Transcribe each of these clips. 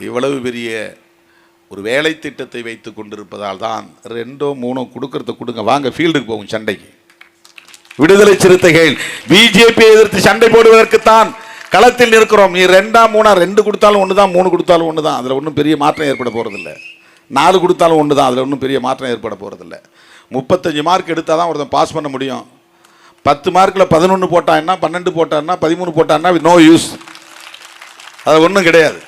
இவ்வளவு பெரிய ஒரு வேலை திட்டத்தை வைத்து கொண்டிருப்பதால் தான் 2 3 கொடுக்கறத கொடுங்க, வாங்க ஃபீல்டுக்கு போகும் சண்டைக்கு. விடுதலை சிறுத்தைகள் பிஜேபி எதிர்த்து சண்டை போடுவதற்குத்தான் களத்தில் இருக்கிறோம். நீ 2 3 2 கொடுத்தாலும் ஒன்று தான், 3 கொடுத்தாலும் ஒன்று தான், அதில் ஒன்றும் பெரிய மாற்றம் ஏற்பட போகிறதில்ல. 4 கொடுத்தாலும் ஒன்று தான், அதில் ஒன்றும் பெரிய மாற்றம் ஏற்பட போகிறதில்ல. 35 மார்க் எடுத்தால் தான் ஒருத்தன் பாஸ் பண்ண முடியும். 10 மார்க்கில் 11 போட்டான்னா, 12 போட்டான்னா, 13 போட்டான்னா நோ யூஸ், அது ஒன்றும் கிடையாது.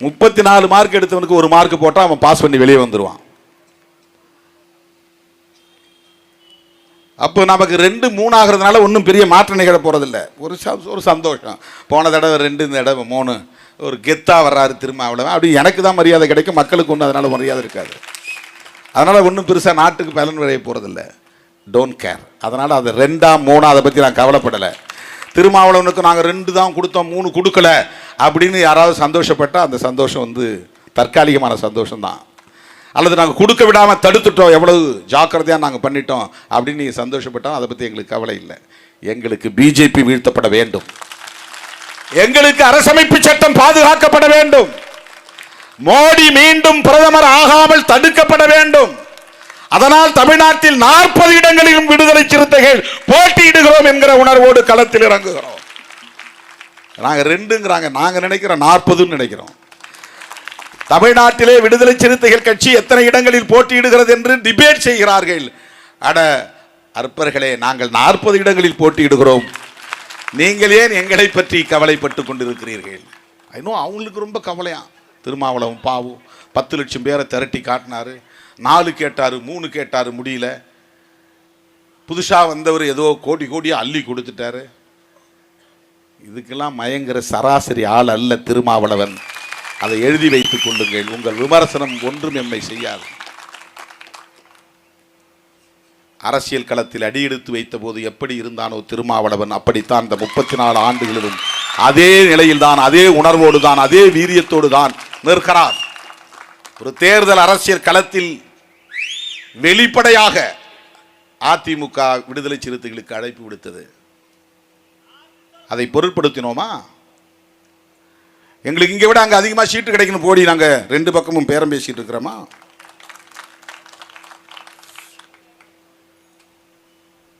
34 மார்க் எடுத்தவனுக்கு 1 மார்க் போட்டால் அவன் பாஸ் பண்ணி வெளியே வந்துடுவான். அப்போ நமக்கு 2 3 ஆகிறதுனால ஒன்றும் பெரிய மாற்றம் நிகழ போகிறதில்ல. ஒரு சந்தோஷம். போன தடவை 2, இந்த தடவை 3, ஒரு கெத்தாக வர்றாரு திரும்ப, அவ்வளோதான். அப்படி எனக்கு தான் மரியாதை கிடைக்கும், மக்களுக்கு ஒன்றும் அதனால் மரியாதை இருக்காது. அதனால் ஒன்றும் பெருசாக நாட்டுக்கு பலன் விளைய போகிறதில்ல. Don't care. அதனால் அது 2 3 அதை பற்றி நான் கவலைப்படலை. திருமாவளவனுக்கு நாங்கள் 2 தான் கொடுத்தோம், 3 கொடுக்கல அப்படின்னு யாராவது சந்தோஷப்பட்டால் அந்த சந்தோஷம் வந்து தற்காலிகமான சந்தோஷம்தான். அல்லது நாங்கள் கொடுக்க விடாமல் தடுத்துட்டோம், எவ்வளவு ஜாக்கிரதையாக நாங்கள் பண்ணிட்டோம் அப்படின்னு நீங்கள் சந்தோஷப்பட்டால் அதை பற்றி எங்களுக்கு கவலை இல்லை. எங்களுக்கு பிஜேபி வீழ்த்தப்பட வேண்டும், எங்களுக்கு அரசமைப்பு சட்டம் பாதுகாக்கப்பட வேண்டும், மோடி மீண்டும் பிரதமர் ஆகாமல் தடுக்கப்பட வேண்டும். அதனால் தமிழ்நாட்டில் 40 இடங்களிலும் விடுதலை சிறுத்தைகள் போட்டியிடுகிறோம் என்கிற உணர்வோடு களத்தில் இறங்குகிறோம். நாங்கள் 2ங்கிறாங்க, நாங்கள் நினைக்கிறோம் 40ன்னு நினைக்கிறோம். தமிழ்நாட்டிலே விடுதலை சிறுத்தைகள் கட்சி எத்தனை இடங்களில் போட்டியிடுகிறது என்று டிபேட் செய்கிறார்கள். அட அற்பர்களே, நாங்கள் 40 இடங்களில் போட்டியிடுகிறோம், நீங்கள் ஏன் எங்களை பற்றி கவலைப்பட்டு கொண்டிருக்கிறீர்கள்? இன்னும் அவங்களுக்கு ரொம்ப கவலையா. திருமாவளவன் பாவு 10 லட்சம் பேரை திரட்டி காட்டினாரு, 4 கேட்டாரு, 3 கேட்டாரு, முடியல. புதுசாக வந்தவர் ஏதோ கோடி கோடியாக அள்ளி கொடுத்துட்டாரு. இதுக்கெல்லாம் மயங்கிற சராசரி ஆள் அல்ல திருமாவளவன். அதை எழுதி வைத்துக் கொள்ளுங்கள். உங்கள் விமர்சனம் ஒன்றும் எம்மை செய்யாது. அரசியல் களத்தில் அடியெடுத்து வைத்த போது எப்படி இருந்தானோ திருமாவளவன், அப்படித்தான் இந்த 34 ஆண்டுகளிலும் அதே நிலையில் தான், அதே உணர்வோடு தான், அதே வீரியத்தோடு தான் நிற்கிறார். ஒரு தேர்தல் அரசியல் களத்தில் வெளிப்படையாக அதிமுக விடுதலை சிறுத்தைகளுக்கு அழைப்பு விடுத்தது. அதை பொருட்படுத்தினோமா? எங்களுக்கு இங்கே விட அங்கே அதிகமாக சீட்டு கிடைக்கணும் போடி நாங்கள் 2 பக்கமும் பேரம் பேசிட்டு இருக்கிறோமா?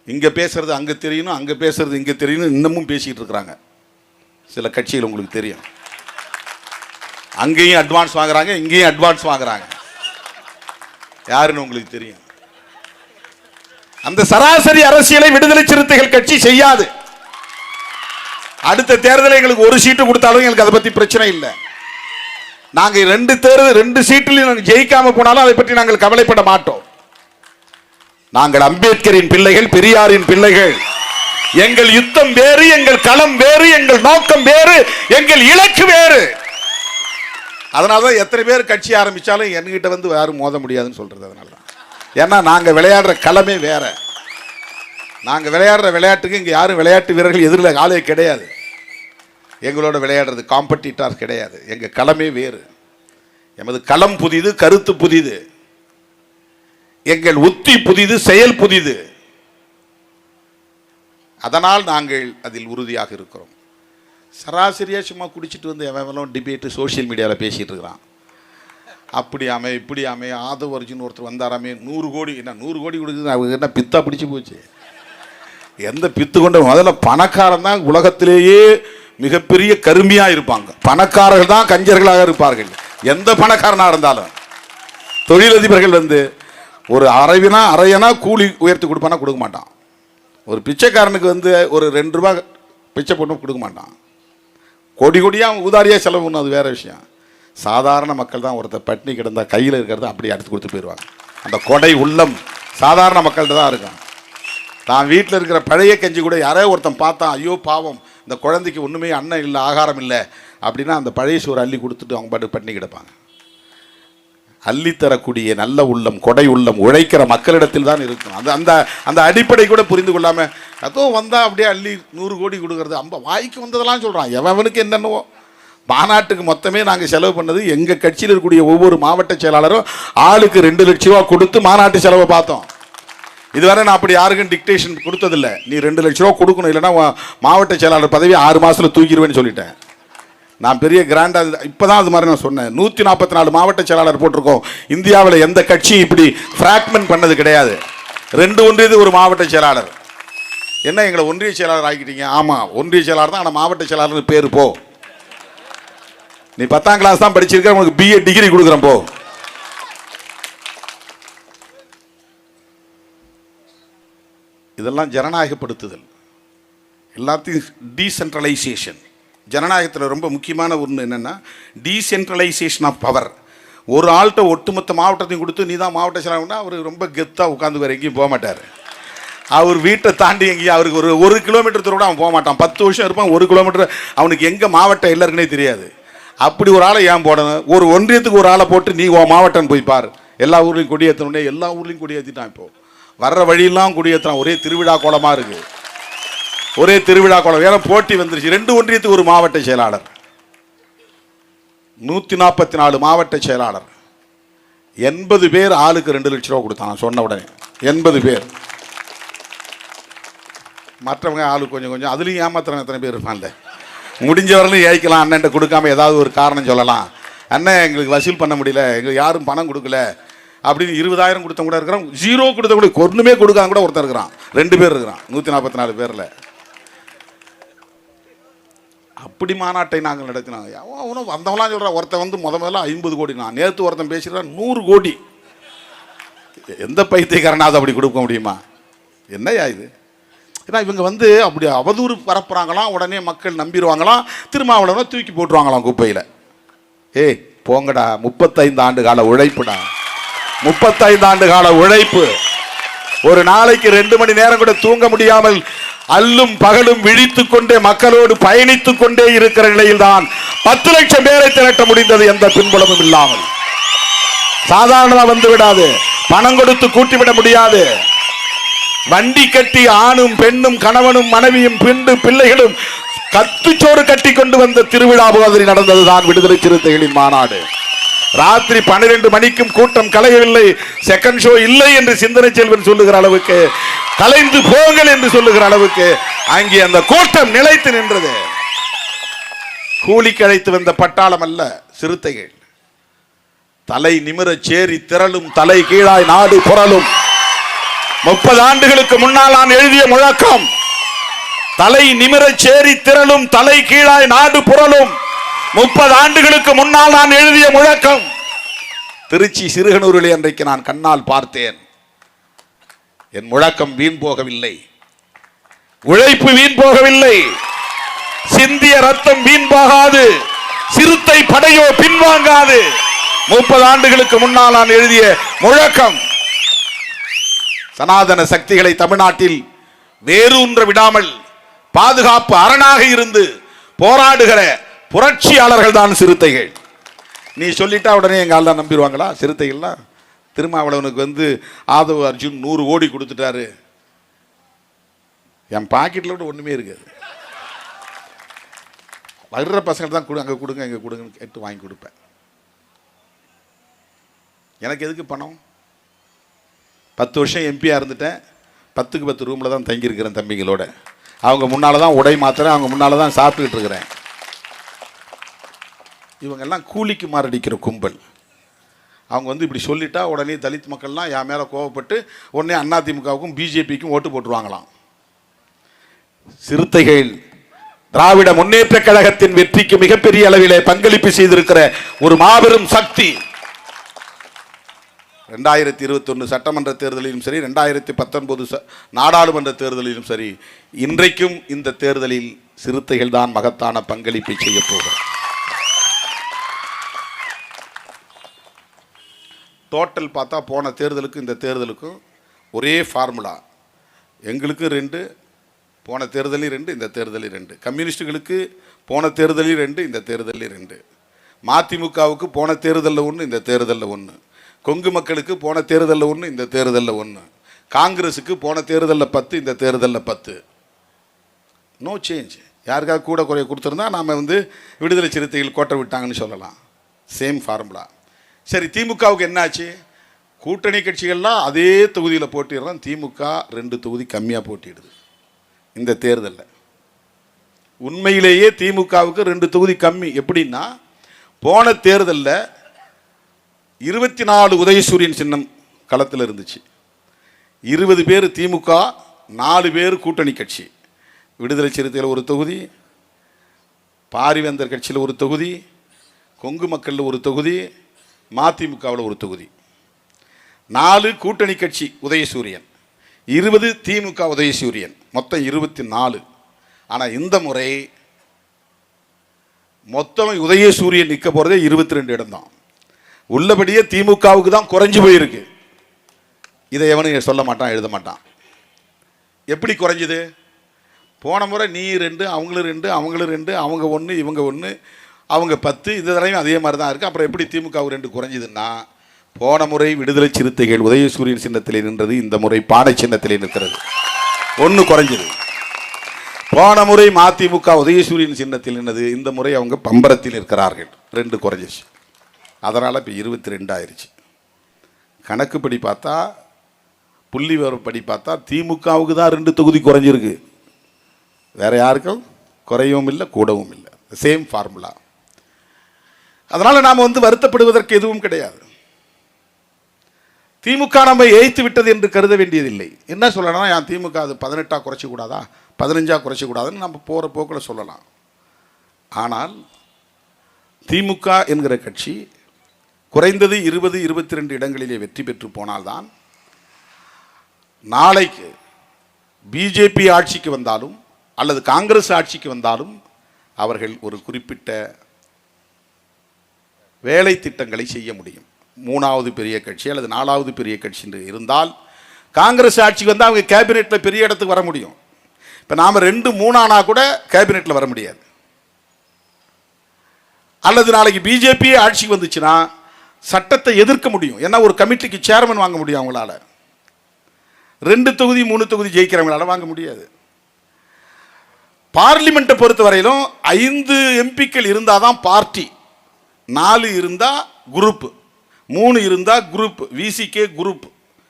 இங்கே பேசுறது அங்கே தெரியணும், அங்கே பேசுறது இங்கே தெரியணும், இன்னமும் பேசிட்டு இருக்கிறாங்க சில கட்சிகள். உங்களுக்கு தெரியும், அங்கேயும் அட்வான்ஸ் வாங்குறாங்க, இங்கேயும் அட்வான்ஸ் வாங்குறாங்க. யாருன்னு உங்களுக்கு தெரியும். அந்த சராசரி அரசியலை விடுதலை சிறுத்தைகள் கட்சி செய்யாது. அடுத்த தேர்தலில் எங்களுக்கு 1 சீட்டு கொடுத்தாலும் எங்களுக்கு அதை பற்றி பிரச்சனை இல்லை. நாங்கள் 2 சீட்டில் நாங்கள் ஜெயிக்காம போனாலும் அதை பற்றி நாங்கள் கவலைப்பட மாட்டோம். நாங்கள் அம்பேத்கரின் பிள்ளைகள், பெரியாரின் பிள்ளைகள். எங்கள் யுத்தம் வேறு, எங்கள் களம் வேறு, எங்கள் நோக்கம் வேறு, எங்கள் இலக்கு வேறு. அதனாலதான் எத்தனை பேர் கட்சி ஆரம்பிச்சாலும் என்கிட்ட வந்து யாரும் மோத முடியாதுன்னு சொல்றது. அதனாலதான். ஏன்னா நாங்கள் விளையாடுற களமே வேற. நாங்கள் விளையாடுற விளையாட்டுக்கு இங்கே யாரும் விளையாட்டு வீரர்கள் எதிரில் ஆளே கிடையாது. எங்களோட விளையாடுறது காம்படிட்டர் கிடையாது. எங்கள் களமே வேறு. எமது களம் புதிது, கருத்து புதிது, எங்கள் உத்தி புதிது, செயல் புதிது. அதனால் நாங்கள் அதில் உறுதியாக இருக்கிறோம். சராசரியாக சும்மா குடிச்சிட்டு வந்து எவன் டிபேட்டு சோசியல் மீடியாவில் பேசிகிட்டு இருக்கிறான். அப்படி அமை இப்படி அமை ஆதவ அர்ஜுன் ஒருத்தர் வந்தாராமே 100 கோடி, என்ன 100 கோடி கொடுக்குது, அவங்க என்ன பித்தா பிடிச்சி போச்சு? எந்த பித்து கொண்ட? முதல்ல பணக்காரன் தான் உலகத்திலேயே மிகப்பெரிய கருமியாக இருப்பாங்க. பணக்காரர்கள் தான் கஞ்சர்களாக இருப்பார்கள், எந்த பணக்காரனாக இருந்தாலும். தொழிலதிபர்கள் வந்து ஒரு அரையனா கூலி உயர்த்தி கொடுப்பானா கொடுக்க மாட்டான். ஒரு பிச்சைக்காரனுக்கு வந்து ஒரு 2 ரூபாய் பிச்சை போட்டு கொடுக்க மாட்டான். கோடி கோடியாக ஊதாரியாக செலவு பண்ணணும், அது வேறு விஷயம். சாதாரண மக்கள் தான் ஒருத்தர் பட்டினி கிடந்தா கையில் இருக்கிறத அப்படியே அடுத்து கொடுத்து போயிடுவாங்க. அந்த கொடை உள்ளம் சாதாரண மக்கள்கிட்ட தான் இருக்கும். தான் வீட்டில் இருக்கிற பழைய கஞ்சி கூட யாரோ ஒருத்தன் பார்த்தா, ஐயோ பாவம் இந்த குழந்தைக்கு ஒன்றுமே அன்னம் இல்லை, ஆகாரம் இல்லை அப்படின்னா அந்த பழைய சோறு அள்ளி கொடுத்துட்டு அவங்க பாட்டு பட்டினி கிடப்பாங்க. அள்ளித்தரக்கூடிய நல்ல உள்ளம், கொடை உள்ளம் உழைக்கிற மக்களிடத்தில் தான் இருக்கும். அந்த அந்த அடிப்படை கூட புரிந்து கொள்ளாமல் அதுவும் வந்தால் அப்படியே அள்ளி 100 கோடி கொடுக்கறது, வாய்க்கு வந்ததெல்லாம் சொல்கிறான். எவனுக்கு என்னென்னவோ. மாநாட்டுக்கு மொத்தமே நாங்கள் செலவு பண்ணது, எங்கள் கட்சியில் இருக்கக்கூடிய ஒவ்வொரு மாவட்ட செயலாளரும் ஆளுக்கு 2 லட்சம் ரூபா கொடுத்து மாநாட்டு செலவை பார்த்தோம். இதுவரை நான் அப்படி யாருக்கும் டிக்டேஷன் கொடுத்ததில்லை. நீ 2 லட்ச ரூபா கொடுக்கணும், இல்லைன்னா மாவட்ட செயலாளர் பதவி 6 மாதத்தில் தூக்கிடுவேன்னு சொல்லிட்டேன். நான் பெரிய கிராண்டாக இப்போ தான் அது மாதிரி நான் சொன்னேன். 144 மாவட்ட செயலாளர் போட்டிருக்கோம். இந்தியாவில் எந்த கட்சியும் இப்படி ஃப்ராக்மெண்ட் பண்ணது கிடையாது. 2 ஒன்றியது ஒரு மாவட்ட செயலாளர். என்ன எங்களை ஒன்றிய செயலாளர் ஆக்கிட்டீங்க? ஆமாம், ஒன்றிய செயலாளர் தான், ஆனால் மாவட்ட செயலாளர்னு பேர். போ, நீ 10ஆம் கிளாஸ் தான் படிச்சிருக்க, உனக்கு BA டிகிரி கொடுக்குறேன் போ. இதெல்லாம் ஜனநாயகப்படுத்துதல், எல்லாத்தையும் டீசென்ட்ரலைசேஷன். ஜனநாயகத்தில் ரொம்ப முக்கியமான ஒன்று என்னென்னா டீசென்ட்ரலைசேஷன் ஆஃப் பவர். ஒரு ஆள்கிட்ட ஒட்டுமொத்த மாவட்டத்தையும் கொடுத்து நீ தான் மாவட்ட செயலாளர்னா அவர் ரொம்ப கெத்தாக உட்காந்து வேறு எங்கேயும் போக மாட்டார். அவர் வீட்டை தாண்டி எங்கேயும் அவருக்கு ஒரு கிலோமீட்டர் தூரம் கூட அவன் போக மாட்டான். 10 வருஷம் இருப்பான், 1 கிலோமீட்டர் அவனுக்கு எங்கே மாவட்டம் எல்லாருக்குனே தெரியாது. அப்படி ஒரு ஆளை ஏன் போடணும்? ஒரு ஒன்றியத்துக்கு ஒரு ஆளை போட்டு நீ மாவட்டம் போய் பார். எல்லா ஊர்லேயும் கொடியேற்றணுன்னே எல்லா ஊர்லேயும் கொடியேற்றிட்டான். இப்போ வர்ற வழியெல்லாம் கொடியேற்றான். ஒரே திருவிழா கோலமாக இருக்குது, ஒரே திருவிழா கோலம். வேற போட்டி வந்துருச்சு. 2 ஒன்றியத்துக்கு ஒரு மாவட்ட செயலாளர், 144 மாவட்ட செயலாளர், 80 பேர் ஆளுக்கு 2 லட்சம் ரூபா கொடுத்தான். சொன்ன உடனே 80 பேர். மற்றவங்க ஆளுக்கு கொஞ்சம் கொஞ்சம். அதுலேயும் ஏமாத்துறவங்க எத்தனை பேர் இருப்பான்ல. முடிஞ்ச வரலையும் ஏய்க்கலாம். அண்ணன்ட்ட கொடுக்காம ஏதாவது ஒரு காரணம் சொல்லலாம். அண்ணன் எங்களுக்கு வசூல் பண்ண முடியல, எங்களுக்கு யாரும் பணம் கொடுக்கல அப்படின்னு 20,000 கொடுத்த கூட இருக்கிறான். 0 கொடுத்த கூட, ஒன்றுமே கொடுக்காம கூட ஒருத்தர் இருக்கிறான். 2 பேர் இருக்கிறான் 144 பேரில். அப்படி மாநாட்டை நாங்கள் நடத்தினாங்க. அவனும் வந்தவங்களாம் சொல்கிறான். ஒருத்தன் வந்து முதல்ல 50 கோடி. நான் நேற்று ஒருத்தன் பேசிடுறான் 100 கோடி. எந்த பைத்தியக்காரனாவது அப்படி கொடுக்க முடியுமா? என்னையா இது? ஏன்னா இவங்க வந்து அப்படி அவதூறு பரப்புறாங்களாம். உடனே மக்கள் நம்பிடுவாங்களாம். திருமாவளவனை தூக்கி போட்டுருவாங்களாம் குப்பையில். ஏய் போங்கடா, 35 ஆண்டு கால உழைப்புடா, 35 ஆண்டு கால உழைப்பு. ஒரு நாளைக்கு 2 மணி நேரம் கூட தூங்க முடியாமல் அல்லும் பகலும் விழித்துக் கொண்டே மக்களோடு பயணித்துக் கொண்டே இருக்கிற நிலையில் தான் 10 லட்சம் பேரை திரட்ட முடிந்தது. எந்த பின்புலமும் இல்லாமல். சாதாரணமா வந்து விடாது, பணம் கொடுத்து கூட்டிவிட முடியாது. வண்டி கட்டி ஆணும் பெண்ணும் கணவனும் மனைவியும் பிள்ளைகளும் கத்துச்சோறு கட்டி கொண்டு வந்த திருவிழா மாதிரி நடந்ததுதான் விடுதலை சிறுத்தைகளின் மாநாடு. ராத்திரி 12 மணிக்கும் கூட்டம் கலையவில்லை. செகண்ட் ஷோ இல்லை என்று சிந்தனை செல்வன் சொல்லுகிற அளவுக்கு, கலைந்து போங்கள் என்று சொல்லுகிற அளவுக்கு அங்கே அந்த கூட்டம் நிலைத்து நின்றது. கூலிக்கு அழைத்து வந்த பட்டாளம் அல்ல, சிறுத்தைகள். தலை நிமிர சேரி திரளும், தலை கீழாய் நாடு புரளும். 30 ஆண்டுகளுக்கு முன்னால் நான் எழுதிய முழக்கம். தலை நிமிர சேரி திரளும், தலை கீழாய் நாடு புரளும். 30 ஆண்டுகளுக்கு முன்னால் நான் எழுதிய முழக்கம். திருச்சி சிறுகனூரிலே அன்றைக்கு நான் கண்ணால் பார்த்தேன். என் முழக்கம் வீண் போகவில்லை, உழைப்பு வீண் போகவில்லை, சிந்திய ரத்தம் வீண் போகாது, சிறுத்தை படையோ பின்வாங்காது. 30 ஆண்டுகளுக்கு முன்னால் நான் எழுதிய முழக்கம். சனாதன சக்திகளை தமிழ்நாட்டில் வேரூன்ற விடாமல் பாதுகாப்பு அரணாக இருந்து போராடுகிற புரட்சியாளர்கள் தான் சிறுத்தைகள். நீ சொல்லிட்டா உடனே எங்க ஆள நம்பிடுவாங்களா சிறுத்தைகள்லாம்? திருமாவளவனுக்கு வந்து ஆதவ அர்ஜுன் 100 கோடி கொடுத்துட்டாரு. என் பாக்கெட்ல கூட ஒண்ணுமே இருக்காது. வர்ற பசங்க தான் அங்க கொடுங்க இங்க கொடுங்கன்னு கேட்டு வாங்கி கொடுப்பேன். எனக்கு எதுக்கு பணம்? 10 வருஷம் எம்பியா இருந்துட்டேன். 10க்கு 10 ரூம்ல தான் தங்கியிருக்கிறேன் தம்பிங்களோட. அவங்க முன்னால தான் உடை மாத்துறேன், அவங்க முன்னால தான் சாப்பிட்டுக்கிட்டு இருக்கிறேன். இவங்கெல்லாம் கூலிக்கு மாரடிக்கிற கும்பல். அவங்க வந்து இப்படி சொல்லிட்டா உடனே தலித் மக்கள்லாம் என் மேலே கோவப்பட்டு உடனே அதிமுகவுக்கும் பிஜேபிக்கும் ஓட்டு போட்டுருவாங்களாம். சிறுத்தைகள் திராவிட முன்னேற்ற கழகத்தின் வெற்றிக்கு மிகப்பெரிய அளவிலே பங்களிப்பு செய்திருக்கிற ஒரு மாபெரும் சக்தி. 2021 சட்டமன்ற தேர்தலிலும் சரி, 2019 நாடாளுமன்ற தேர்தலிலும் சரி, இன்றைக்கும் இந்த தேர்தலில் சிறுத்தைகள் தான் மகத்தான பங்களிப்பை செய்ய போகிறார். டோட்டல் பார்த்தா போன தேர்தலுக்கும் இந்த தேர்தலுக்கும் ஒரே ஃபார்முலா. எங்களுக்கு 2, போன தேர்தலில் 2, இந்த தேர்தலில் 2. கம்யூனிஸ்டுகளுக்கு போன தேர்தலில் 2, இந்த தேர்தலில் 2. மதிமுகவுக்கு போன தேர்தலில் 1, இந்த தேர்தலில் 1. கொங்கு மக்களுக்கு போன தேர்தலில் 1, இந்த தேர்தலில் 1. காங்கிரஸுக்கு போன தேர்தலில் 10, இந்த தேர்தலில் 10. No change. யாருக்காவது கூட குறைய கொடுத்துருந்தா நாம் வந்து விடுதலை சிறுத்தைகள் கோட்டை விட்டாங்கன்னு சொல்லலாம். Same formula. சரி, திமுகவுக்கு என்னாச்சு? கூட்டணி கட்சிகள்லாம் அதே தொகுதியில் போட்டிடுறோம். திமுக 2 தொகுதி கம்மியாக போட்டிடுது இந்த தேர்தலில். உண்மையிலேயே திமுகவுக்கு 2 தொகுதி கம்மி. எப்படின்னா, போன தேர்தலில் 24 உதயசூரியன் சின்னம் களத்தில் இருந்துச்சு. 20 பேர் திமுக, 4 பேர் கூட்டணி கட்சி. விடுதலை சிறுத்தையில் ஒரு தொகுதி, பாரிவேந்தர் கட்சியில் ஒரு தொகுதி, கொங்கு மக்களில் ஒரு தொகுதி, மதிமுகவில் ஒரு தொகுதி. 4 கூட்டணி கட்சி உதயசூரியன், 20 திமுக உதயசூரியன், மொத்தம் 24. ஆனால் இந்த முறை மொத்தம் உதயசூரியன் நிற்க போகிறதே 22 இடம் தான். உள்ளபடியே திமுகவுக்கு தான் குறைஞ்சு போயிருக்கு. இதை எவனும் சொல்ல மாட்டான், எழுத மாட்டான். எப்படி குறைஞ்சுது? போன முறை நீ 2, அவங்களும் 2, அவங்களும் 2, அவங்க 1, இவங்க 1, அவங்க 10. இந்த தடவையும் அதே மாதிரி தான் இருக்குது. அப்புறம் எப்படி திமுக 2 குறைஞ்சிதுன்னா, போன முறை விடுதலை சிறுத்தைகள் உதயசூரியன் சின்னத்திலே நின்றது, இந்த முறை பானை சின்னத்திலே நிற்கிறது. 1 குறைஞ்சது. போன முறை மதிமுக உதயசூரியன் சின்னத்தில் நின்றது, இந்த முறை அவங்க பம்பரத்தில் இருக்கிறார்கள். 2 குறைஞ்சிச்சு. அதனால் இப்போ 22 ஆயிடுச்சு. கணக்குப்படி பார்த்தா, புள்ளி விவரப்படி பார்த்தா திமுகவுக்கு தான் 2 தொகுதி குறைஞ்சிருக்கு. வேற யாருக்கும் குறையவும் இல்லை, கூடவும் இல்லை. Same formula. அதனால் நாம் வருத்தப்படுவதற்கு எதுவும் கிடையாது. திமுக நம்ம ஏய்த்து விட்டது என்று கருத வேண்டியதில்லை. என்ன சொல்லணும்னா, என் திமுக அது 18 குறைச்சிக்கூடாதா, 15 குறைச்சிக்கூடாதுன்னு நம்ம போகிற போக்கில் சொல்லலாம். ஆனால் திமுக என்கிற கட்சி குறைந்தது 20-22 இடங்களிலே வெற்றி பெற்று போனால்தான் நாளைக்கு பிஜேபி ஆட்சிக்கு வந்தாலும் அல்லது காங்கிரஸ் ஆட்சிக்கு வந்தாலும் அவர்கள் ஒரு குறிப்பிட்ட வேலை திட்டங்களை செய்ய முடியும். 3வது பெரிய கட்சி அல்லது 4வது பெரிய கட்சி என்று இருந்தால் காங்கிரஸ் ஆட்சிக்கு வந்தால் அவங்க கேபினெட்டில் பெரிய இடத்துக்கு வர முடியும். இப்போ நாம் 2-3 ஆனால் கூட கேபினெட்டில் வர முடியாது. அல்லது நாளைக்கு பிஜேபி ஆட்சிக்கு வந்துச்சுன்னா சட்டத்தை எதிர்க்க முடியும். ஏன்னா ஒரு கமிட்டிக்கு சேர்மன் வாங்க முடியும் அவங்களால. 2 தொகுதி 3 தொகுதி ஜெயிக்கிறவங்களால வாங்க முடியாது. பார்லிமெண்ட்டை பொறுத்த வரையிலும் 5 எம்பிக்கள் இருந்தால் தான் பார்ட்டி. 4 இருந்தால் குரூப், 3 இருந்தால் group. VCK group,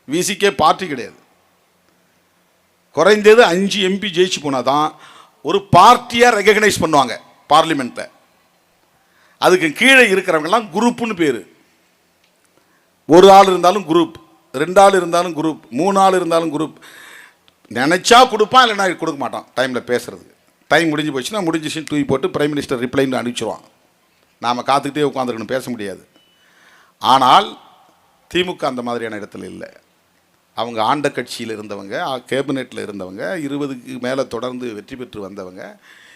VCK party கிடையாது. குறைந்தது 5 எம்பி ஜெயிச்சு போனால் தான் ஒரு பார்ட்டியாக ரெகக்னைஸ் பண்ணுவாங்க பார்லிமெண்ட்டில். அதுக்கு கீழே இருக்கிறவங்கெல்லாம் குரூப்புன்னு பேர். 1 ஆள் இருந்தாலும் குரூப், 2 ஆள் இருந்தாலும் குரூப், 3 ஆள் இருந்தாலும் குரூப். நினச்சா கொடுப்பான், இல்லைனா கொடுக்க மாட்டான். டைமில் பேசுறது, டைம் முடிஞ்சு போச்சுன்னா முடிஞ்சிச்சுன்னு தூக்கி போட்டு பிரைம் மினிஸ்டர் ரிப்ளைன்னு அனுப்பிச்சிடுவான். நாம் காத்துக்கிட்டே உட்காந்துருக்கணும், பேச முடியாது. ஆனால் திமுக அந்த மாதிரியான இடத்துல இல்லை. அவங்க ஆண்ட கட்சியில் இருந்தவங்க, கேபினெட்டில் இருந்தவங்க, 20க்கு மேலே தொடர்ந்து வெற்றி பெற்று வந்தவங்க.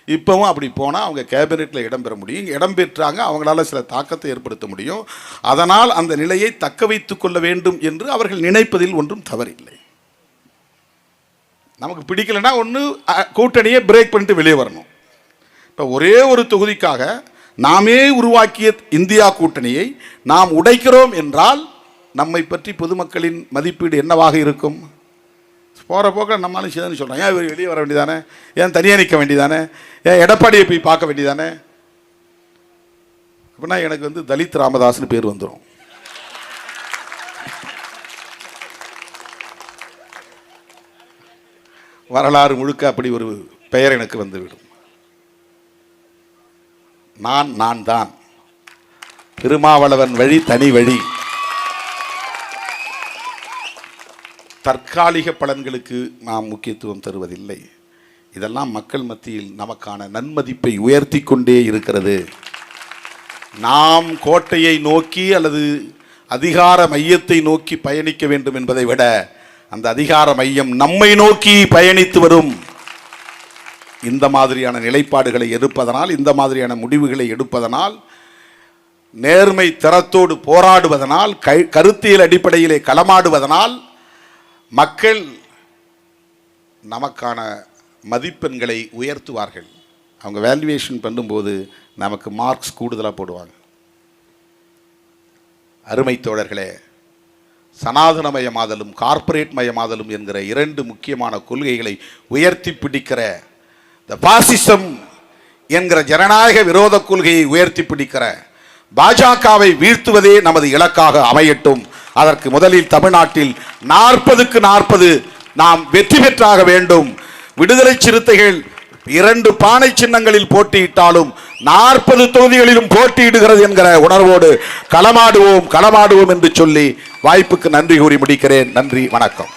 இப்போவும் அப்படி போனால் அவங்க கேபினெட்டில் இடம்பெற முடியும். இடம் பெற்றாங்க, அவங்களால சில தாக்கத்தை ஏற்படுத்த முடியும். அதனால் அந்த நிலையை தக்க வைத்து கொள்ள வேண்டும் என்று அவர்கள் நினைப்பதில் ஒன்றும் தவறில்லை. நமக்கு பிடிக்கலைன்னா ஒன்று கூட்டணியை பிரேக் பண்ணிட்டு வெளியே வரணும். இப்போ ஒரே ஒரு தொகுதிக்காக நாமே உருவாக்கிய இந்தியா கூட்டணியை நாம் உடைக்கிறோம் என்றால் நம்மை பற்றி பொதுமக்களின் மதிப்பீடு என்னவாக இருக்கும்? போகிற போக்க நம்மளாலும் சேர்ந்து சொல்கிறோம், ஏன் இவர் வெளியே வர வேண்டியதானே, ஏன் தனியாக நிற்க வேண்டியதானே, ஏன் எடப்பாடியை போய் பார்க்க வேண்டியதானே. அப்படின்னா எனக்கு தலித் ராமதாஸ்னு பேர் வந்துடும். வரலாறு முழுக்க அப்படி ஒரு பெயர் எனக்கு வந்துவிடும். நான் தான் திருமாவளவன் வழி தனி வழி. தற்காலிக பலன்களுக்கு நாம் முக்கியத்துவம் தருவதில்லை. இதெல்லாம் மக்கள் மத்தியில் நமக்கான நன்மதிப்பை உயர்த்தி கொண்டே இருக்கிறது. நாம் கோட்டையை நோக்கி அல்லது அதிகார மையத்தை நோக்கி பயணிக்க வேண்டும் என்பதை விட அந்த அதிகார மையம் நம்மை நோக்கி பயணித்து வரும். இந்த மாதிரியான நிலைப்பாடுகளை எடுப்பதனால், இந்த மாதிரியான முடிவுகளை எடுப்பதனால், நேர்மை திறத்தோடு போராடுவதனால், கருத்தியல் அடிப்படையிலே களமாடுவதனால் மக்கள் நமக்கான மதிப்பெண்களை உயர்த்துவார்கள். அவங்க வேல்யூவேஷன் பண்ணும்போது நமக்கு மார்க்ஸ் கூடுதலாக போடுவாங்க. அருமை தோழர்களே, சனாதனமயமாதலும் கார்ப்பரேட் மயமாதலும் என்கிற 2 முக்கியமான கொள்கைகளை உயர்த்தி பிடிக்கிற த பாசிசம் என்கிற ஜனநாயக விரோத கொள்கையை உயர்த்தி பிடிக்கிற பாஜகவை வீழ்த்துவதே நமது இலக்காக அமையட்டும். அதற்கு முதலில் தமிழ்நாட்டில் 40க்கு 40 நாம் வெற்றி பெற்றாக வேண்டும். விடுதலை சிறுத்தைகள் 2 பானை சின்னங்களில் போட்டியிட்டாலும் 40 தொகுதிகளிலும் போட்டியிடுகிறது என்கிற உணர்வோடு களமாடுவோம் களமாடுவோம் என்று சொல்லி வாய்ப்புக்கு நன்றி கூறி முடிக்கிறேன். நன்றி, வணக்கம்.